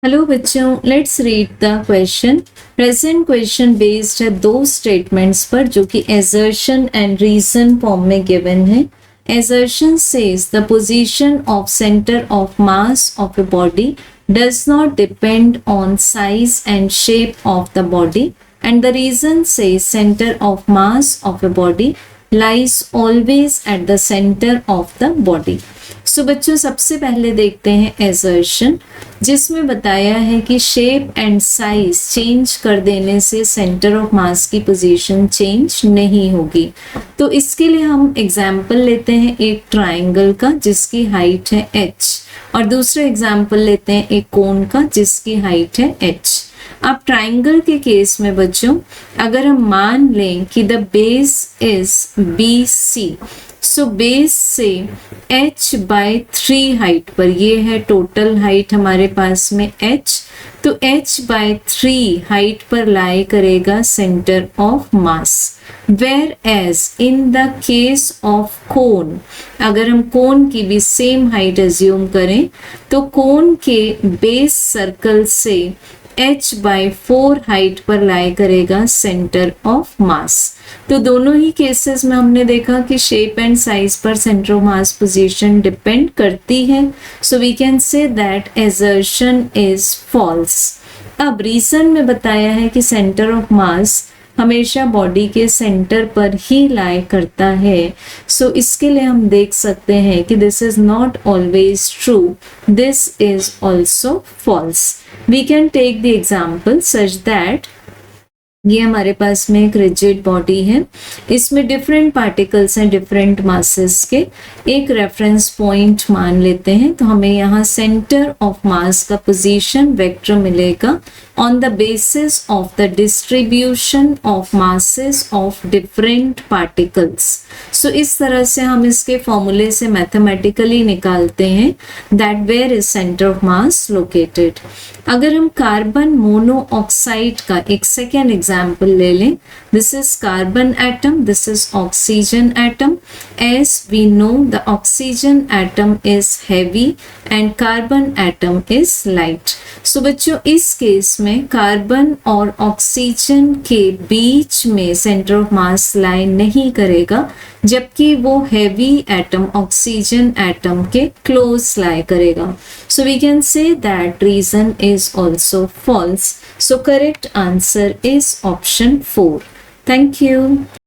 Hello बच्चों, let's read the question. Present question based है दो स्टेटमेंट्स पर जो कि एजर्शन एंड रीजन फॉर्म में गिवन है। Assertion says the position of centre of mass of a body does not depend on size and shape of the body, and the reason says center of mass of a body lies always at the center of the body। सो बच्चों, सबसे पहले देखते हैं assertion, जिसमें बताया है कि shape and size change कर देने से सेंटर ऑफ मास की पोजीशन चेंज नहीं होगी। तो इसके लिए हम एग्जाम्पल लेते हैं एक ट्राइंगल का जिसकी हाइट है h, और दूसरा एग्जाम्पल लेते हैं एक कोन का जिसकी हाइट है h। अब ट्राइंगल के केस में बच्चों, अगर हम मान लें कि the base is BC, so base से h/3 हाइट पर, ये है टोटल हाइट हमारे पास में h, तो h/3 हाइट पर लाई करेगा centre of mass. Whereas in the case of cone, अगर हम कोन की भी सेम हाइट एज्यूम करें तो कोन के बेस सर्कल से h/4 हाइट पर लाई करेगा सेंटर ऑफ मास। तो दोनों ही केसेस में हमने देखा कि शेप एंड साइज पर centre of mass position depend करती है। So we can say that assertion is false. अब रीजन में बताया है कि सेंटर ऑफ मास हमेशा बॉडी के सेंटर पर ही लाई करता है। सो इसके लिए हम देख सकते हैं कि this is not always true, this is also false. We can take the example such that ये हमारे पास में एक रिजिड बॉडी है, इसमें डिफरेंट पार्टिकल्स हैं डिफरेंट मासेस के। एक रेफरेंस पॉइंट मान लेते हैं, तो हमें यहाँ सेंटर ऑफ मास का पोजीशन वेक्टर मिलेगा on the basis of the distribution of masses of different particles. So इस तरह से हम इसके फॉर्मूले से मैथमेटिकली निकालते हैं that where is centre of mass located. अगर हम कार्बन मोनोऑक्साइड का एक सेकेंड एग्जाम्पल ले लें, this is carbon atom, this is oxygen atom. As we know the oxygen atom is heavy and carbon atom is light. So बच्चों, इस case में carbon और ऑक्सीजन के बीच में सेंटर ऑफ मास लाई नहीं करेगा, जबकि वो हैवी एटम ऑक्सीजन एटम के क्लोज लाई करेगा। So we can say that reason is also false. So correct answer is option 4. Thank you.